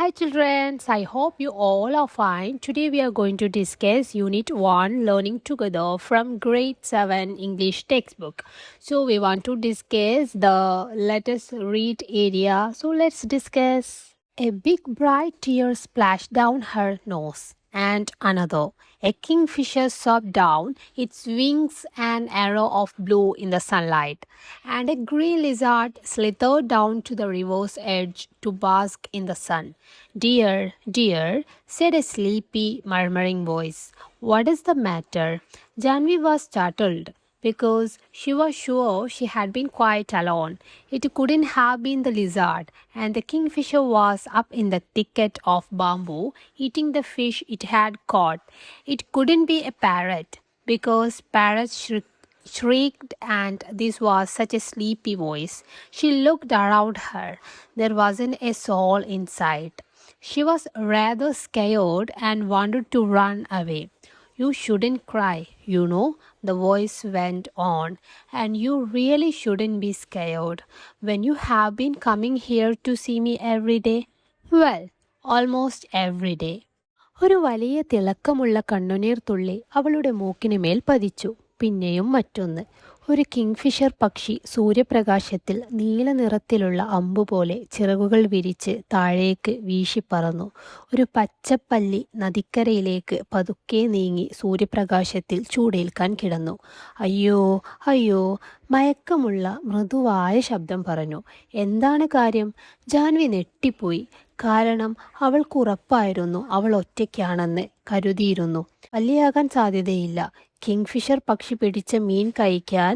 Hi children, I hope you all are fine. Today we are going to discuss Unit 1 Learning Together from Grade 7 English textbook. So we want to discuss the let us read area. So let's discuss. A big bright tear splashed down her nose, and another. A kingfisher sobbed down its wings an arrow of blue in the sunlight, and a green lizard slithered down to the river's edge to bask in the sun. Dear, dear, said a sleepy, murmuring voice. What is the matter? Janvi was startled because she was sure she had been quite alone. It couldn't have been the lizard, and the kingfisher was up in the thicket of bamboo eating the fish it had caught. It couldn't be a parrot because parrots shrieked, and this was such a sleepy voice. She looked around her. There wasn't a soul in sight. She was rather scared and wanted to run away. You shouldn't cry, the voice went on, and you really shouldn't be scared when you have been coming here to see me every day. Well, almost every day. ഒരു വലിയ തിളക്കമുള്ള കണ്ണുനീർ തുള്ളി അവളുടെ മൂക്കിന് മേൽ പതിച്ചു. പിന്നെയും മറ്റൊന്ന്. ഒരു കിങ്ഫിഷർ പക്ഷി സൂര്യപ്രകാശത്തിൽ നീല നിറത്തിലുള്ള അമ്പുപോലെ ചിറകുകൾ വിരിച്ച് താഴേക്ക് വീശിപ്പറന്നു. ഒരു പച്ചപ്പല്ലി നദിക്കരയിലേക്ക് പതുക്കെ നീങ്ങി സൂര്യപ്രകാശത്തിൽ ചൂടേൽക്കാൻ കിടന്നു. അയ്യോ അയ്യോ, മയക്കമുള്ള മൃദുവായ ശബ്ദം പറഞ്ഞു. എന്താണ് കാര്യം? ജാൻവി നെട്ടിപ്പോയി. കാരണം അവൾക്കുറപ്പായിരുന്നു അവൾ ഒറ്റയ്ക്കാണെന്ന് കരുതിയിരുന്നു. പല്ലിയാകാൻ സാധ്യതയില്ല. കിങ്ഫിഷർ പക്ഷി പിടിച്ച മീൻ കഴിക്കാൻ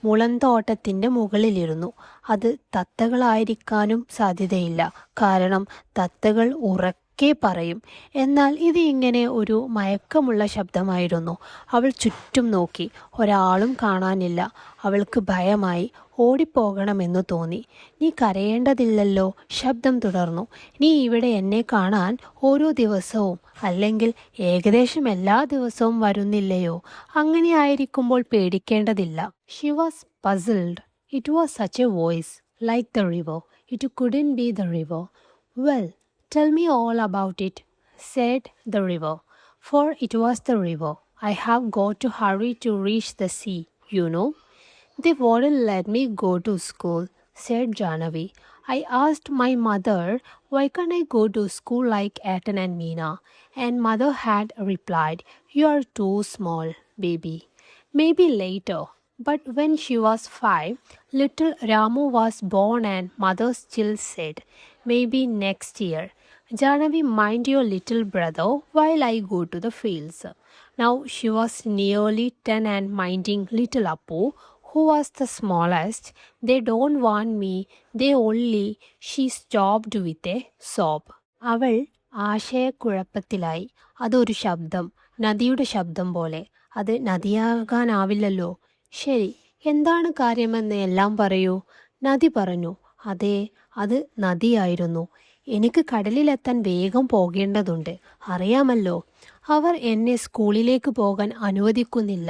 മുളന്തോട്ടത്തിൻ്റെ മുകളിലിരുന്നു. അത് തത്തകളായിരിക്കാനും സാധ്യതയില്ല. കാരണം തത്തകൾ ഉറക്കെ പറയും. എന്നാൽ ഇത് ഇങ്ങനെ ഒരു മയക്കമുള്ള ശബ്ദമായിരുന്നു. അവൾ ചുറ്റും നോക്കി. ഒരാളും കാണാനില്ല. അവൾക്ക് ഭയമായി. ഓടിപ്പോകണമെന്നു തോന്നി. നീ കരയേണ്ടതില്ലല്ലോ, ശബ്ദം തുടർന്നു. നീ ഇവിടെ എന്നെ കാണാൻ ഓരോ ദിവസവും അല്ലെങ്കിൽ ഏകദേശം എല്ലാ ദിവസവും വരുന്നില്ലയോ? അങ്ങനെ ആയിരിക്കുമ്പോൾ പേടിക്കേണ്ടതില്ല. She was puzzled. It was such a voice, like the river. It couldn't be the river. Well, tell me all about it, said the river. For it was the river. I have got to hurry to reach the sea, you know. They wouldn't let me go to school, said Janavi. I asked my mother, why can't I go to school like Atan and Meena? And mother had replied, you are too small, baby. Maybe later. But when she was 5, little Ramu was born and mother still said, maybe next year. Janavi, mind your little brother while I go to the fields. Now she was nearly 10 and minding little Appu, who was the smallest. They don't want me, they only, she stopped with a sob. അവൾ ആശയക്കുഴപ്പത്തിലായി. അതൊരു ശബ്ദം, നദിയുടെ ശബ്ദം പോലെ. അത് നദിയാകാനാവില്ലല്ലോ. ശരി, എന്താണ് കാര്യമെന്ന് എല്ലാം പറയൂ. നദി പറഞ്ഞു. അതെ, അത് നദിയായിരുന്നു. എനിക്ക് കടലിലെത്താൻ വേഗം പോകേണ്ടതുണ്ട്, അറിയാമല്ലോ. അവർ എന്നെ സ്കൂളിലേക്ക് പോകാൻ അനുവദിക്കുന്നില്ല,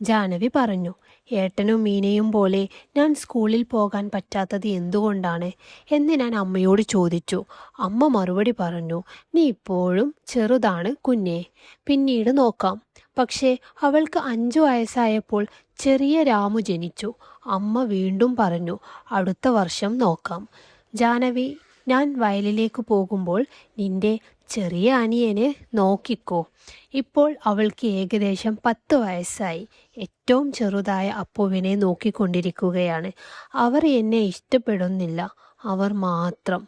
ജാനവി പറഞ്ഞു. ഏട്ടനും മീനയും പോലെ ഞാൻ സ്കൂളിൽ പോകാൻ പറ്റാത്തത് എന്തുകൊണ്ടാണ് എന്ന് ഞാൻ അമ്മയോട് ചോദിച്ചു. അമ്മ മറുപടി പറഞ്ഞു, നീ ഇപ്പോഴും ചെറുതാണ് കുഞ്ഞേ, പിന്നീട് നോക്കാം. പക്ഷേ അവൾക്ക് 5 വയസ്സായപ്പോൾ ചെറിയ രാമു ജനിച്ചു. അമ്മ വീണ്ടും പറഞ്ഞു, അടുത്ത വർഷം നോക്കാം. ജാനവി, ഞാൻ വയലിലേക്ക് പോകുമ്പോൾ നിന്റെ ചെറിയ അനിയനെ നോക്കിക്കോ. ഇപ്പോൾ അവൾക്ക് ഏകദേശം 10 വയസ്സായി. ഏറ്റവും ചെറുതായ അപ്പുവിനെ നോക്കിക്കൊണ്ടിരിക്കുകയാണ്. അവർ എന്നെ ഇഷ്ടപ്പെടുന്നില്ല, അവർ മാത്രം.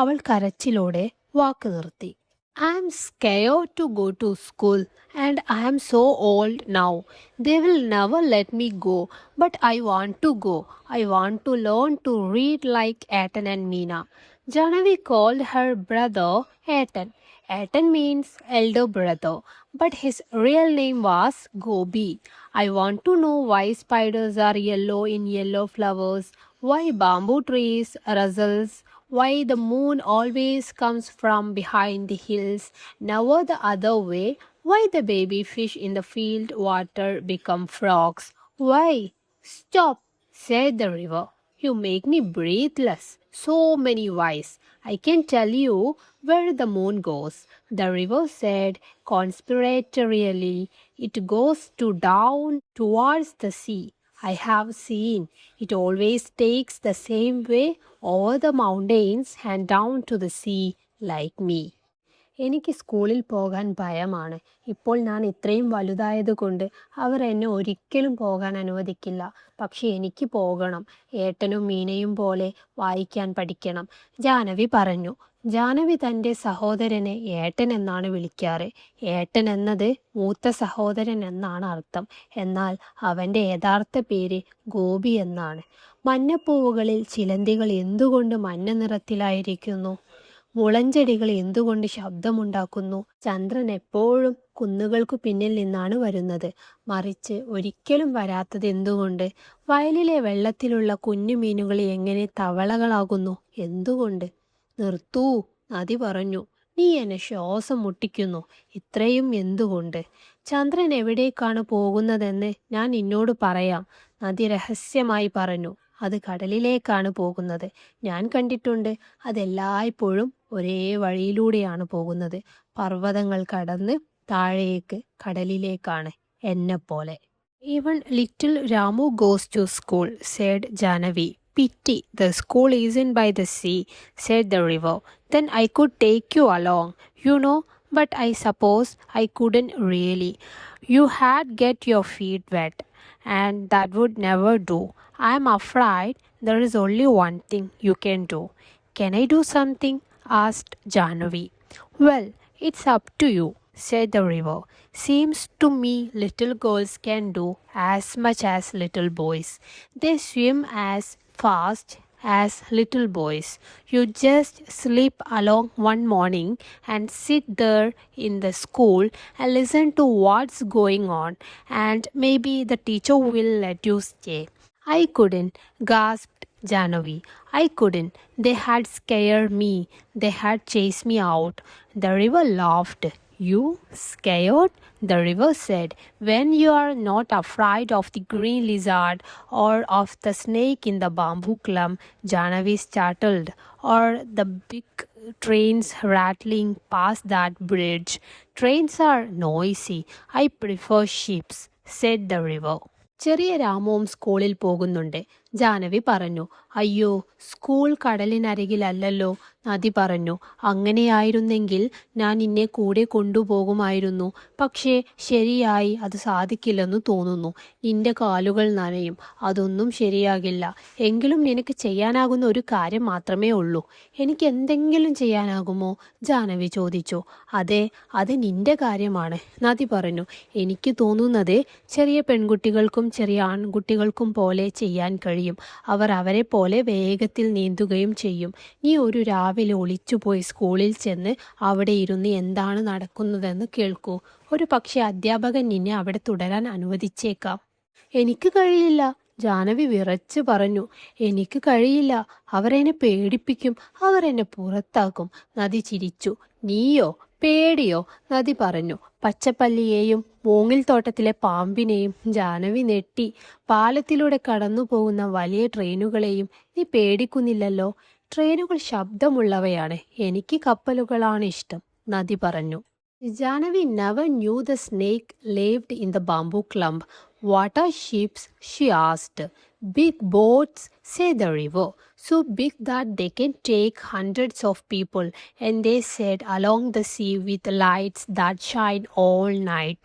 അവൾ കരച്ചിലോടെ വാക്ക് നിർത്തി. I am scared to go to school, and I am so old now. They will never let me go, but I want to go. I want to learn to read like Atan and Meena. Janavi called her brother Atan. Atan means elder brother, but his real name was Gobi. I want to know why spiders are yellow in yellow flowers, why bamboo trees rustles, why the moon always comes from behind the hills, never the other way, why the baby fish in the field water become frogs, why? Stop, said the river. You make me breathless. So many whys. I can tell you where the moon goes, the river said conspiratorially. It goes to down towards the sea. I have seen. It always takes the same way over the mountains and down to the sea like me. എനിക്ക് സ്കൂളിൽ പോകാൻ ഭയമാണ്. ഇപ്പോൾ ഞാൻ ഇത്രയും വലുതായതുകൊണ്ട് അവർ എന്നെ ഒരിക്കലും പോകാൻ അനുവദിക്കില്ല. പക്ഷെ എനിക്ക് പോകണം. ഏട്ടനും മീനയും പോലെ വായിക്കാൻ പഠിക്കണം, ജാനവി പറഞ്ഞു. ജാനവി തൻ്റെ സഹോദരനെ ഏട്ടൻ എന്നാണ് വിളിക്കാറ്. ഏട്ടൻ എന്നത് മൂത്ത സഹോദരൻ എന്നാണ് അർത്ഥം. എന്നാൽ അവൻ്റെ യഥാർത്ഥ പേര് ഗോപി എന്നാണ്. മഞ്ഞപ്പൂവുകളിൽ ചിലന്തികൾ എന്തുകൊണ്ട് മഞ്ഞ നിറത്തിലായിരിക്കുന്നു? മുളഞ്ചെടികൾ എന്തുകൊണ്ട് ശബ്ദമുണ്ടാക്കുന്നു? ചന്ദ്രൻ എപ്പോഴും കുന്നുകൾക്കു പിന്നിൽ നിന്നാണ് വരുന്നത്, മറിച്ച് ഒരിക്കലും വരാത്തത് എന്തുകൊണ്ട്? വയലിലെ വെള്ളത്തിലുള്ള കുഞ്ഞു മീനുകൾ എങ്ങനെ തവളകളാകുന്നു? എന്തുകൊണ്ട്? നിർത്തൂ, നദി പറഞ്ഞു. നീ എന്നെ ശ്വാസം മുട്ടിക്കുന്നു. ഇത്രയും എന്തുകൊണ്ട്? ചന്ദ്രൻ എവിടേക്കാണ് പോകുന്നതെന്ന് ഞാൻ നിന്നോട് പറയാം, നദി രഹസ്യമായി പറഞ്ഞു. അത് കടലിലേക്കാണ് പോകുന്നത്. ഞാൻ കണ്ടിട്ടുണ്ട്. അതെല്ലായ്പ്പോഴും ഒരേ വഴിയിലൂടെയാണ് പോകുന്നത്. പർവ്വതങ്ങൾ കടന്ന് താഴേക്ക് കടലിലേക്കാണ്, എന്നെപ്പോലെ. Even little Ramu goes to school, said Janavi. Pity, the school isn't by the sea, said the river. Then I could take you along, you know, but I suppose I couldn't really. You had get your feet wet, and that would never do. I'm afraid there is only one thing you can do. Can I do something? Asked Janavi. Well, it's up to you, said the river. Seems to me little girls can do as much as little boys. They swim as fast as little boys. You just slip along one morning and sit there in the school and listen to what's going on, and maybe the teacher will let you stay. I couldn't, gasped Janavi. I couldn't. They had scared me. They had chased me out. The river laughed. You scared? The river said. When you are not afraid of the green lizard or of the snake in the bamboo clump, Janavi startled, or the big trains rattling past that bridge. Trains are noisy. I prefer ships, said the river. ചെറിയ രാമുവും സ്കൂളിൽ പോകുന്നുണ്ട്, ജാനവി പറഞ്ഞു. അയ്യോ, school കടലിനരികിലല്ലല്ലോ, നദി പറഞ്ഞു. അങ്ങനെയായിരുന്നെങ്കിൽ ഞാൻ നിന്നെ കൂടെ കൊണ്ടുപോകുമായിരുന്നു. പക്ഷേ ശരിയായി അത് സാധിക്കില്ലെന്ന് തോന്നുന്നു. നിന്റെ കാലുകൾ നനയും. അതൊന്നും ശരിയാകില്ല. എങ്കിലും നിനക്ക് ചെയ്യാനാകുന്ന ഒരു കാര്യം മാത്രമേ ഉള്ളൂ. എനിക്ക് എന്തെങ്കിലും ചെയ്യാനാകുമോ? ജാനവി ചോദിച്ചു. അതെ, അത് നിന്റെ കാര്യമാണ്, നദി പറഞ്ഞു. എനിക്ക് തോന്നുന്നത് ചെറിയ പെൺകുട്ടികൾക്കും ചെറിയ ആൺകുട്ടികൾക്കും പോലെ ചെയ്യാൻ കഴിയും. അവർ അവരെ പോലെ വേഗത്തിൽ നീന്തുകയും ചെയ്യും. നീ ഒരു രാവിലെ ഒളിച്ചുപോയി സ്കൂളിൽ ചെന്ന് അവിടെ ഇരുന്ന് എന്താണ് നടക്കുന്നതെന്ന് കേൾക്കൂ. ഒരു പക്ഷേ അധ്യാപകൻ നിന്നെ അവിടെ തുടരാൻ അനുവദിച്ചേക്കാം. എനിക്ക് കഴിയില്ല, ജാനവി വിറച്ച് പറഞ്ഞു. എനിക്ക് കഴിയില്ല. അവരെന്നെ പേടിപ്പിക്കും. അവർ എന്നെ പുറത്താക്കും. നദി ചിരിച്ചു. നീയോ? പേടിയോ? നദി പറഞ്ഞു. പച്ചപ്പല്ലിയെയും മൂങ്ങിൽ തോട്ടത്തിലെ പാമ്പിനെയും. ജാനവി നെട്ടി. പാലത്തിലൂടെ കടന്നു പോകുന്ന വലിയ ട്രെയിനുകളെയും നീ പേടിക്കുന്നില്ലല്ലോ? ട്രെയിനുകൾ ശബ്ദമുള്ളവയാണ്. എനിക്ക് കപ്പലുകളാണ് ഇഷ്ടം, നദി പറഞ്ഞു. Janavi never knew the snake lived in the bamboo clump. What are ships? She asked. Big boats, said the river. So big that they can take hundreds of people, and they said along the sea with lights that shine all night.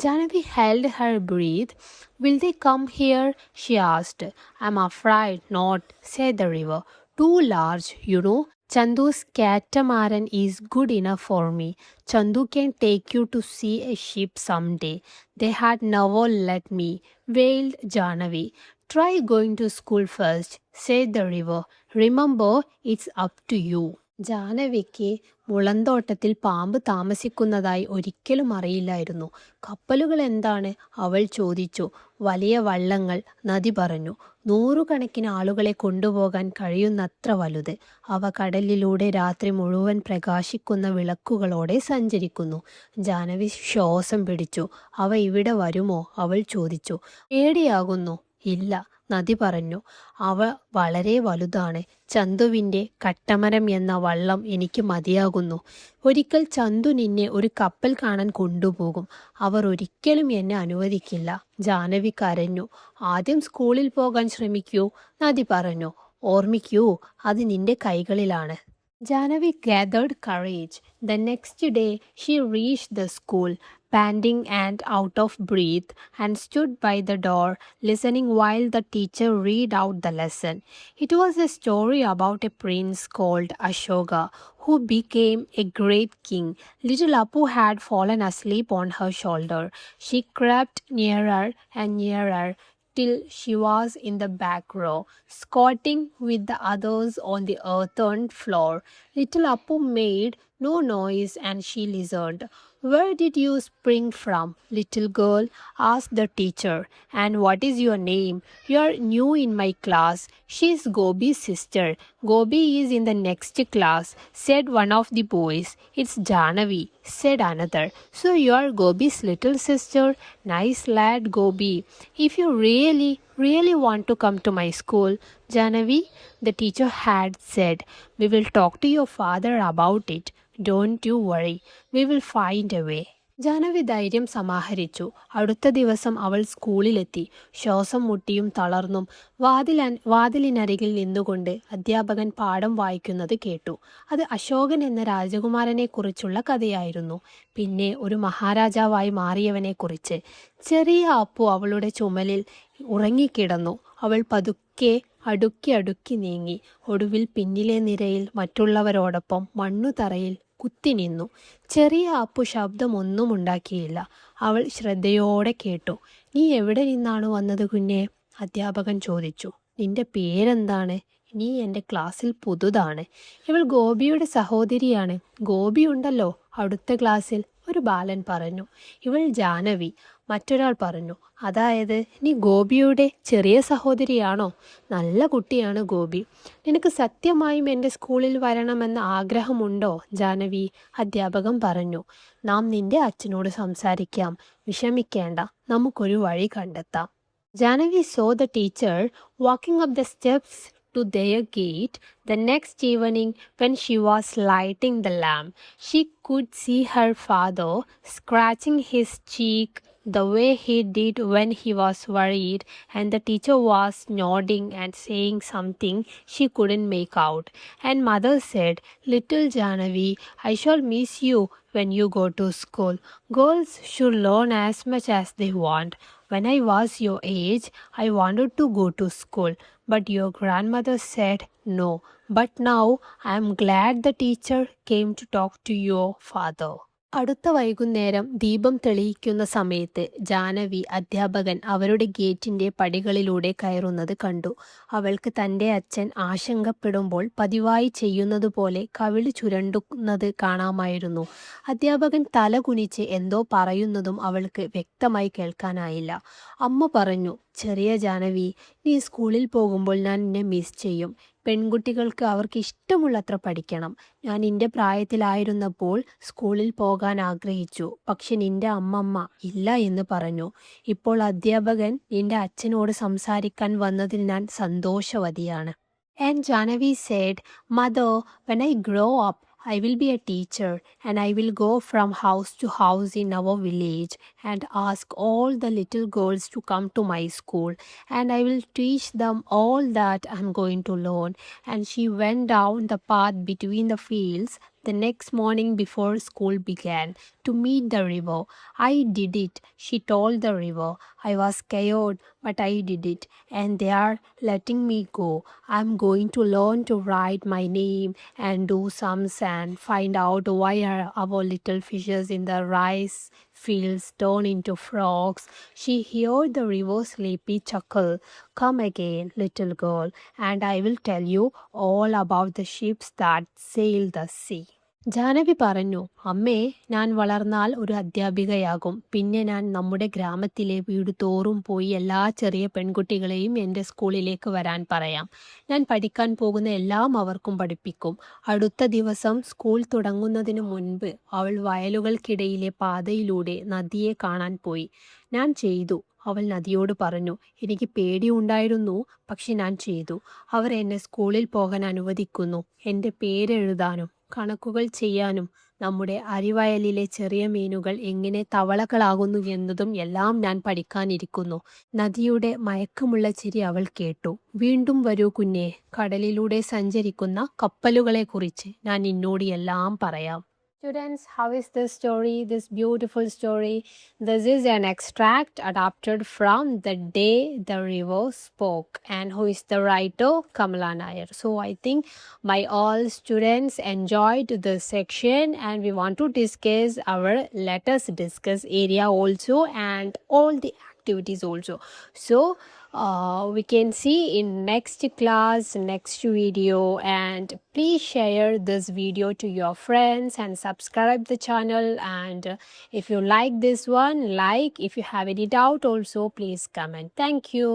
Janavi held her breath. Will they come here? She asked. I'm afraid not, said the river. Too large, you know. Chandu's catamaran is good enough for me. Chandu can take you to see a ship someday. They had never let me, wailed Janavi. Try going to school first, said the river. Remember, it's up to you. ജാനവിക്ക് മുളന്തോട്ടത്തിൽ പാമ്പ് താമസിക്കുന്നതായി ഒരിക്കലും അറിയില്ലായിരുന്നു. കപ്പലുകൾ എന്താണ്? അവൾ ചോദിച്ചു. വലിയ വള്ളങ്ങൾ, നദി പറഞ്ഞു. നൂറുകണക്കിന് ആളുകളെ കൊണ്ടുപോകാൻ കഴിയുന്നത്ര വലുത്. അവ കടലിലൂടെ രാത്രി മുഴുവൻ പ്രകാശിക്കുന്ന വിളക്കുകളോടെ സഞ്ചരിക്കുന്നു. ജാനവി ശ്വാസം പിടിച്ചു. അവ ഇവിടെ വരുമോ? അവൾ ചോദിച്ചു. പേടിയാകുന്നു. ഇല്ല, നദി പറഞ്ഞു. അവ വളരെ വലുതാണ്. ചന്തുവിൻ്റെ കട്ടമരം എന്ന വള്ളം എനിക്ക് മതിയാകുന്നു. ഒരിക്കൽ ചന്തു നിന്നെ ഒരു കപ്പൽ കാണാൻ കൊണ്ടുപോകും. അവർ ഒരിക്കലും എന്നെ അനുവദിക്കില്ല. ജാനവി കരഞ്ഞു. ആദ്യം സ്കൂളിൽ പോകാൻ ശ്രമിക്കൂ, നദി പറഞ്ഞു. ഓർമ്മിക്കൂ, അത് നിന്റെ കൈകളിലാണ്. Jahnavi gathered courage. The next day she reached the school, panting and out of breath, and stood by the door, listening while the teacher read out the lesson. It was a story about a prince called Ashoka who became a great king. Little Apu had fallen asleep on her shoulder. She crept nearer and nearer till she was in the back row, squatting with the others on the earthen floor. Little Appu made no noise and she listened. "Where did you spring from, little girl?" asked the teacher. "And what is your name? You are new in my class." "She is Gobi's sister. Gobi is in the next class," said one of the boys. "It's Jahnavi," said another. "So you are Gobi's little sister? Nice lad, Gobi. If you really want to come to my school, Jahnavi," the teacher had said, "we will talk to your father about it. Don't you worry. We will find a way." Janavi ധൈര്യം സമാഹരിച്ചു. അടുത്ത ദിവസം അവൾ സ്കൂളിലെത്തി. ശ്വാസം മുട്ടിയും തളർന്നും വാതിലിനരികിൽ നിന്നുകൊണ്ട് അധ്യാപകൻ പാഠം വായിക്കുന്നത് കേട്ടു. അത് അശോകൻ എന്ന രാജകുമാരനെക്കുറിച്ചുള്ള കഥയായിരുന്നു. പിന്നെ ഒരു മഹാരാജാവായി മാറിയവനെക്കുറിച്ച്. ചെറിയ അപ്പു അവളുടെ ചുമലിൽ ഉറങ്ങിക്കിടന്നു. അവൾ പതുക്കെ അടുക്കി അടുക്കി നീങ്ങി. ഒടുവിൽ പിന്നിലെ നിരയിൽ മറ്റുള്ളവരോടൊപ്പം മണ്ണുതറയിൽ കുത്തി നിന്നു. ചെറിയ അപ്പു ശബ്ദമൊന്നും ഉണ്ടാക്കിയില്ല. അവൾ ശ്രദ്ധയോടെ കേട്ടു. "നീ എവിടെ നിന്നാണ് വന്നത് കുഞ്ഞേ?" അധ്യാപകൻ ചോദിച്ചു. "നിന്റെ പേരെന്താണ്?" "നീ എൻ്റെ ക്ലാസ്സിൽ പുതുതാണ്." "ഇവൾ ഗോപിയുടെ സഹോദരിയാണ്. ഗോപി ഉണ്ടല്ലോ അടുത്ത ക്ലാസ്സിൽ," ഒരു ബാലൻ പറഞ്ഞു. "ഇവൾ ജാനവി," മറ്റൊരാൾ പറഞ്ഞു. "അതായത് നീ ഗോപിയുടെ ചെറിയ സഹോദരിയാണോ? നല്ല കുട്ടിയാണ് ഗോപി. നിനക്ക് സത്യമായും എൻ്റെ സ്കൂളിൽ വരണമെന്ന ആഗ്രഹമുണ്ടോ ജാനവി?" അധ്യാപകൻ പറഞ്ഞു. "നാം നിന്റെ അച്ഛനോട് സംസാരിക്കാം. വിഷമിക്കേണ്ട, നമുക്കൊരു വഴി കണ്ടെത്താം." Jahnavi saw the teacher walking up the steps to their gate the next evening when she was lighting the lamp. She could see her father scratching his cheek the way he did when he was worried, and the teacher was nodding and saying something she couldn't make out. And mother said, "Little Jahnavi, I shall miss you when you go to school. Girls should learn as much as they want. When I was your age, I wanted to go to school, but your grandmother said no. But now I am glad the teacher came to talk to your father." അടുത്ത വൈകുന്നേരം ദീപം തെളിയിക്കുന്ന സമയത്ത് ജാനവി അധ്യാപകൻ അവരുടെ ഗേറ്റിൻ്റെ പടികളിലൂടെ കയറുന്നത് കണ്ടു. അവൾക്ക് തൻ്റെ അച്ഛൻ ആശങ്കപ്പെടുമ്പോൾ പതിവായി ചെയ്യുന്നതുപോലെ കവിള് ചുരണ്ടുന്നത് കാണാമായിരുന്നു. അധ്യാപകൻ തല കുനിച്ച് എന്തോ പറയുന്നതും അവൾക്ക് വ്യക്തമായി കേൾക്കാനായില്ല. അമ്മ പറഞ്ഞു, "ചെറിയ ജാനവി, നീ സ്കൂളിൽ പോകുമ്പോൾ ഞാൻ നിന്നെ മിസ് ചെയ്യും. പെൺകുട്ടികൾക്ക് അവർക്ക് ഇഷ്ടമുള്ളത്ര പഠിക്കണം. ഞാൻ നിന്റെ പ്രായത്തിലായിരുന്നപ്പോൾ സ്കൂളിൽ പോകാൻ ആഗ്രഹിച്ചു. പക്ഷെ നിന്റെ അമ്മമ്മ ഇല്ല എന്ന് പറഞ്ഞു. ഇപ്പോൾ അധ്യാപകൻ നിന്റെ അച്ഛനോട് സംസാരിക്കാൻ വന്നതിൽ ഞാൻ സന്തോഷവതിയാണ്." And Jahnavi said, "Mother, when I grow up, I will be a teacher, and I will go from house to house in our village and ask all the little girls to come to my school, and I will teach them all that I am going to learn." And she went down the path between the fields the next morning before school began to meet the river. "I did it," she told the river. "I was scared, but I did it, and they are letting me go. I'm going to learn to write my name and do sums and find out why our little fishes in the rice fields turn into frogs." She heard the river sleepy chuckle. "Come again, little girl, and I will tell you all about the ships that sail the sea." Janaki പറഞ്ഞു, അമ്മേ, ഞാൻ വളർന്നാൽ ഒരു അധ്യാപികയാകും. പിന്നെ ഞാൻ നമ്മുടെ ഗ്രാമത്തിലെ വീട് തോറും പോയി എല്ലാ ചെറിയ പെൺകുട്ടികളെയും എൻ്റെ സ്കൂളിലേക്ക് വരാൻ പറയാം. ഞാൻ പഠിക്കാൻ പോകുന്ന എല്ലാം അവർക്കും പഠിപ്പിക്കും. അടുത്ത ദിവസം സ്കൂൾ തുടങ്ങുന്നതിന് മുൻപ് അവൾ വയലുകൾക്കിടയിലെ പാതയിലൂടെ നദിയെ കാണാൻ പോയി. ഞാൻ ചെയ്തു, അവൾ നദിയോട് പറഞ്ഞു. എനിക്ക് പേടിയുണ്ടായിരുന്നു, പക്ഷെ ഞാൻ ചെയ്തു. അവർ എന്നെ സ്കൂളിൽ പോകാൻ അനുവദിക്കുന്നു. എൻ്റെ പേരെഴുതാനും കണക്കുകൾ ചെയ്യാനും നമ്മുടെ അരിവയലിലെ ചെറിയ മീനുകൾ എങ്ങനെ തവളകളാകുന്നു എന്നതും എല്ലാം ഞാൻ പഠിക്കാനിരിക്കുന്നു. നദിയുടെ മയക്കമുള്ള ചിരി അവൾ കേട്ടു. വീണ്ടും വരൂ കുഞ്ഞേ, കടലിലൂടെ സഞ്ചരിക്കുന്ന കപ്പലുകളെക്കുറിച്ച് ഞാൻ നിന്നോട് എല്ലാം പറയാം. Students, how is this story, this beautiful story? This is an extract adapted from The Day the River Spoke. And who is the writer? Kamala Nair. So I think my all students enjoyed this section, and we want to discuss our let us discuss area also and all the activities also. So we can see in next class, next video, and please share this video to your friends and subscribe the channel. And if you like this one, like. If you have any doubt also, please comment. Thank you.